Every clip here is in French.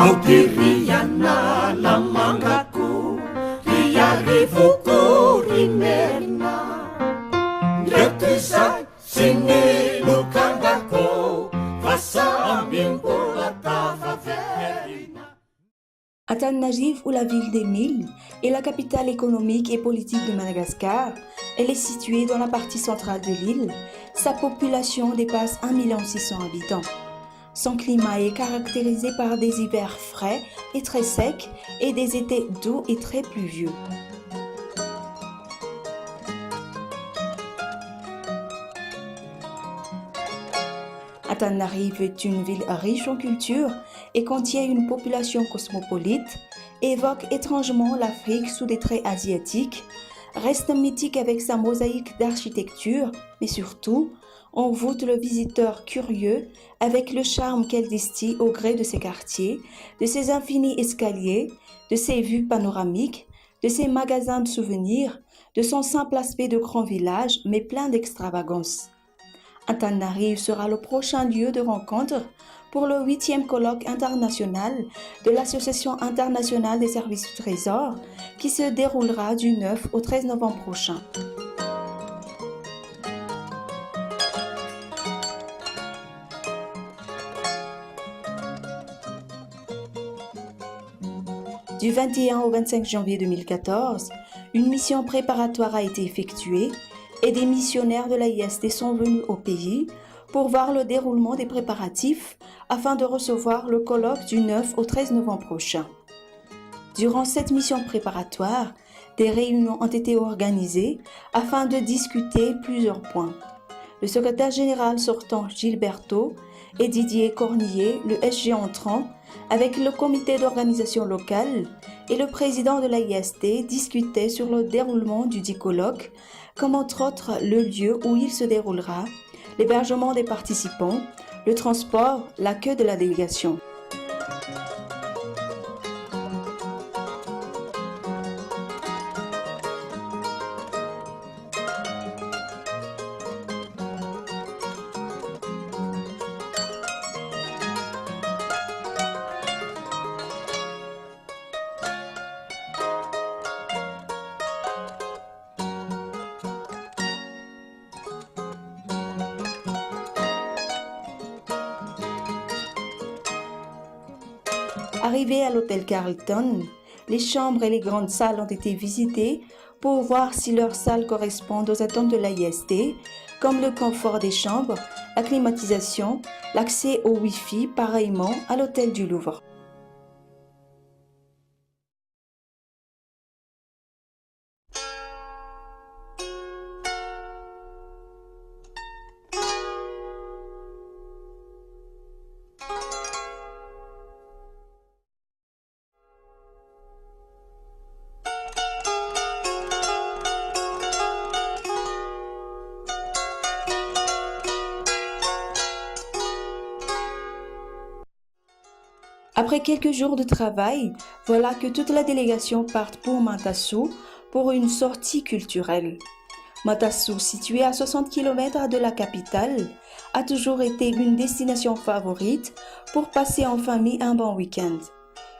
Ampiriana lamangako riarivoko rimerina Ndretizay sine lukangako Vasa amimbola tavaverina. Antananarivo, ou la ville des Milles, est la capitale économique et politique de Madagascar. Elle est située dans la partie centrale de l'île. Sa population dépasse 1 600 000 habitants. Son climat est caractérisé par des hivers frais et très secs et des étés doux et très pluvieux. Antananarivo est une ville riche en culture et contient une population cosmopolite, évoque étrangement l'Afrique sous des traits asiatiques, reste mythique avec sa mosaïque d'architecture, mais surtout envoûte le visiteur curieux avec le charme qu'elle distille au gré de ses quartiers, de ses infinis escaliers, de ses vues panoramiques, de ses magasins de souvenirs, de son simple aspect de grand village, mais plein d'extravagance. Antananarivo sera le prochain lieu de rencontre pour le 8e colloque international de l'Association internationale des services du Trésor qui se déroulera du 9 au 13 novembre prochain. Du 21 au 25 janvier 2014, une mission préparatoire a été effectuée et des missionnaires de l'AIST sont venus au pays pour voir le déroulement des préparatifs afin de recevoir le colloque du 9 au 13 novembre prochain. Durant cette mission préparatoire, des réunions ont été organisées afin de discuter plusieurs points. Le secrétaire général sortant Gilberto et Didier Cornier, le SG entrant, avec le comité d'organisation locale et le président de l'AIST discutaient sur le déroulement du dit colloque, comme entre autres le lieu où il se déroulera, l'hébergement des participants, le transport, l'accueil de la délégation. Arrivés à l'hôtel Carlton, les chambres et les grandes salles ont été visitées pour voir si leurs salles correspondent aux attentes de l'AIST, comme le confort des chambres, la climatisation, l'accès au Wi-Fi, pareillement à l'hôtel du Louvre. Après quelques jours de travail, voilà que toute la délégation part pour Matassou pour une sortie culturelle. Matassou, situé à 60 km de la capitale, a toujours été une destination favorite pour passer en famille un bon week-end.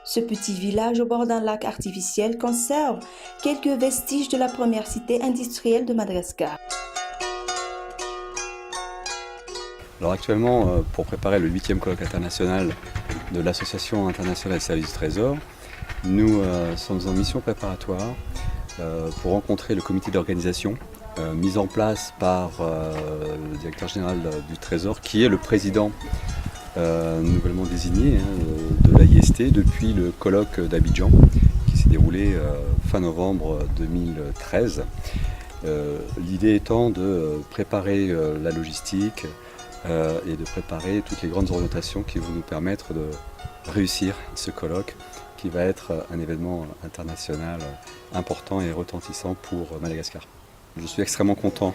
Ce petit village au bord d'un lac artificiel conserve quelques vestiges de la première cité industrielle de Madagascar. Alors actuellement, pour préparer le 8e colloque international de l'Association internationale des services du Trésor, nous sommes en mission préparatoire pour rencontrer le comité d'organisation mis en place par le directeur général du Trésor, qui est le président nouvellement désigné de l'AIST depuis le colloque d'Abidjan qui s'est déroulé fin novembre 2013. L'idée étant de préparer la logistique et de préparer toutes les grandes orientations qui vont nous permettre de réussir ce colloque qui va être un événement international important et retentissant pour Madagascar. Je suis extrêmement content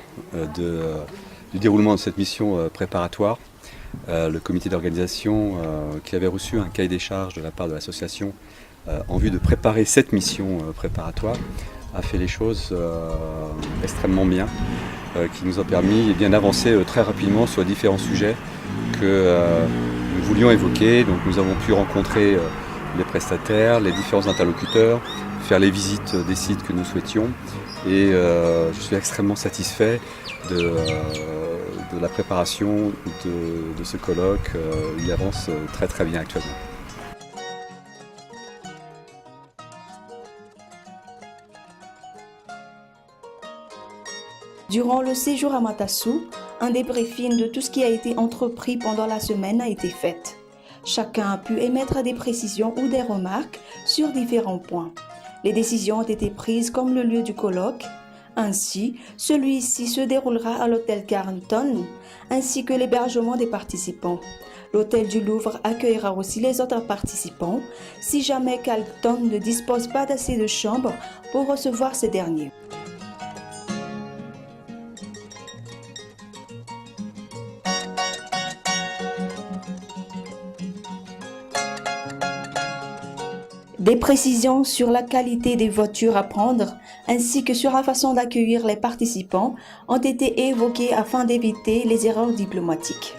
du déroulement de cette mission préparatoire. Le comité d'organisation qui avait reçu un cahier des charges de la part de l'association en vue de préparer cette mission préparatoire a fait les choses extrêmement bien, qui nous a permis d'avancer très rapidement sur différents sujets que nous voulions évoquer. Donc nous avons pu rencontrer les prestataires, les différents interlocuteurs, faire les visites des sites que nous souhaitions. Et je suis extrêmement satisfait de la préparation de ce colloque. Il avance très très bien actuellement. Durant le séjour à Matassou, un débriefing de tout ce qui a été entrepris pendant la semaine a été fait. Chacun a pu émettre des précisions ou des remarques sur différents points. Les décisions ont été prises comme le lieu du colloque. Ainsi, celui-ci se déroulera à l'hôtel Carlton, ainsi que l'hébergement des participants. L'hôtel du Louvre accueillera aussi les autres participants, si jamais Carlton ne dispose pas d'assez de chambres pour recevoir ces derniers. Des précisions sur la qualité des voitures à prendre ainsi que sur la façon d'accueillir les participants ont été évoquées afin d'éviter les erreurs diplomatiques.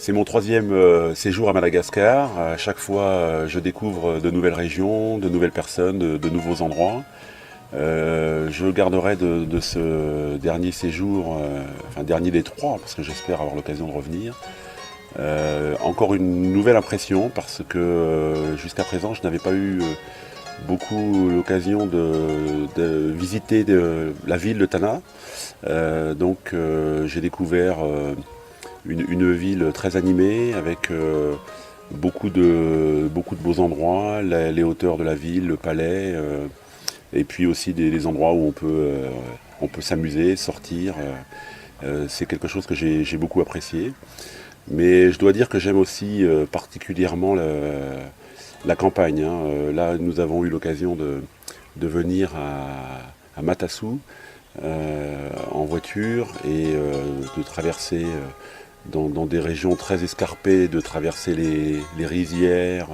C'est mon troisième séjour à Madagascar. À chaque fois, je découvre de nouvelles régions, de nouvelles personnes, de nouveaux endroits. Je garderai de ce dernier séjour, enfin dernier des trois, parce que j'espère avoir l'occasion de revenir, encore une nouvelle impression, parce que jusqu'à présent, je n'avais pas eu beaucoup l'occasion de visiter la ville de Tana. Donc j'ai découvert une ville très animée avec beaucoup de beaux endroits, les hauteurs de la ville, le palais, et puis aussi des endroits où on peut s'amuser, sortir. C'est quelque chose que j'ai beaucoup apprécié. Mais je dois dire que j'aime aussi particulièrement la campagne. Là, nous avons eu l'occasion de venir à Matassou en voiture et de traverser dans des régions très escarpées, de traverser les rizières,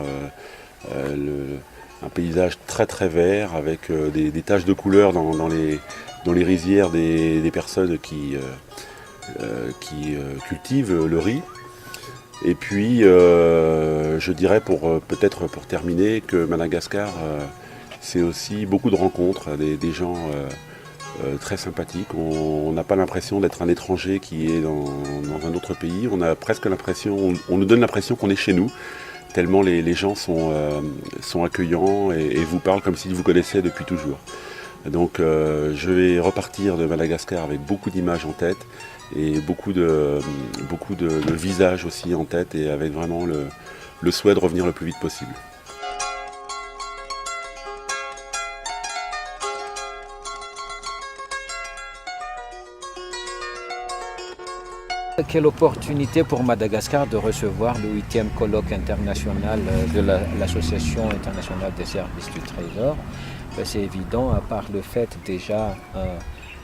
un paysage très très vert avec des taches de couleur dans les rizières des personnes qui cultivent le riz. Et puis je dirais peut-être pour terminer que Madagascar c'est aussi beaucoup de rencontres, des gens très sympathiques. On n'a pas l'impression d'être un étranger qui est dans un autre pays. On a presque l'impression, on nous donne l'impression qu'on est chez nous, tellement les gens sont accueillants et vous parlent comme s'ils vous connaissaient depuis toujours. Donc je vais repartir de Madagascar avec beaucoup d'images en tête et beaucoup de visages aussi en tête et avec vraiment le souhait de revenir le plus vite possible. Quelle opportunité pour Madagascar de recevoir le 8e colloque international de l'Association internationale des services du Trésor. C'est évident, à part le fait déjà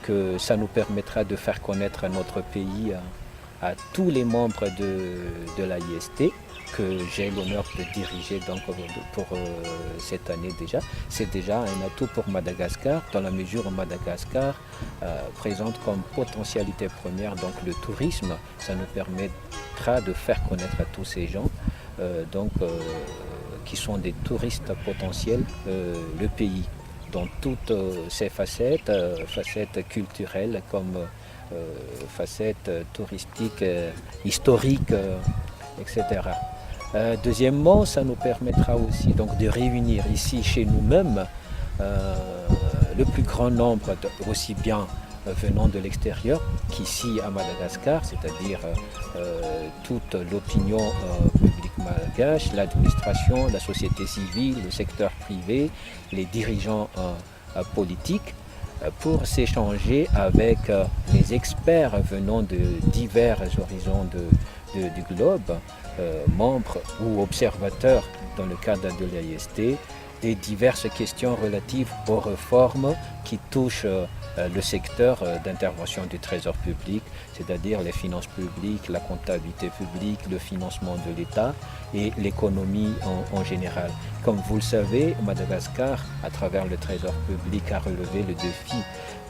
que ça nous permettra de faire connaître notre pays à tous les membres de l'AIST, que j'ai l'honneur de diriger donc pour cette année déjà. C'est déjà un atout pour Madagascar, dans la mesure où Madagascar présente comme potentialité première donc le tourisme. Ça nous permettra de faire connaître à tous ces gens qui sont des touristes potentiels le pays dans toutes ses facettes, facettes culturelles comme facettes touristiques, historiques, etc. Deuxièmement, ça nous permettra aussi donc de réunir ici chez nous-mêmes le plus grand nombre, aussi bien venant de l'extérieur qu'ici à Madagascar, c'est-à-dire toute l'opinion publique malgache, l'administration, la société civile, le secteur privé, les dirigeants politiques, pour s'échanger avec les experts venant de divers horizons du globe, membres ou observateurs dans le cadre de l'AIST, des diverses questions relatives aux réformes qui touchent le secteur d'intervention du Trésor public, c'est-à-dire les finances publiques, la comptabilité publique, le financement de l'État et l'économie en général. Comme vous le savez, Madagascar, à travers le Trésor public, a relevé le défi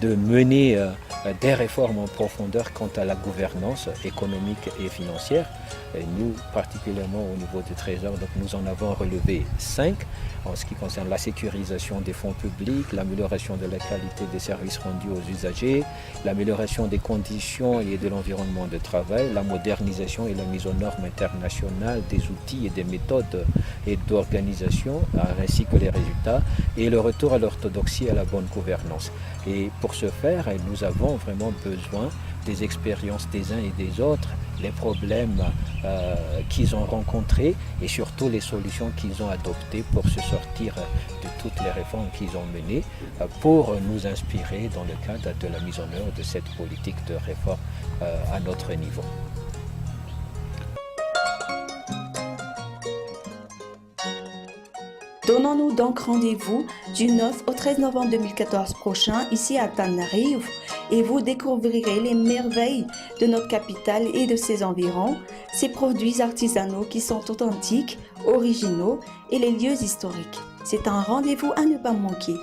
de mener des réformes en profondeur quant à la gouvernance économique et financière. Et nous, particulièrement au niveau du Trésor, donc nous en avons relevé 5 en ce qui concerne la sécurisation des fonds publics, l'amélioration de la qualité des services rendus aux usagers, l'amélioration des conditions et de l'environnement de travail, la modernisation et la mise aux normes internationales des outils et des méthodes et d'organisation, ainsi que les résultats, et le retour à l'orthodoxie et à la bonne gouvernance. Et pour ce faire, nous avons vraiment besoin des expériences des uns et des autres, les problèmes qu'ils ont rencontrés et surtout les solutions qu'ils ont adoptées pour se sortir de toutes les réformes qu'ils ont menées pour nous inspirer dans le cadre de la mise en œuvre de cette politique de réforme à notre niveau. Donnons-nous donc rendez-vous du 9 au 13 novembre 2014 prochain ici à Tananarive et vous découvrirez les merveilles de notre capitale et de ses environs, ses produits artisanaux qui sont authentiques, originaux et les lieux historiques. C'est un rendez-vous à ne pas manquer.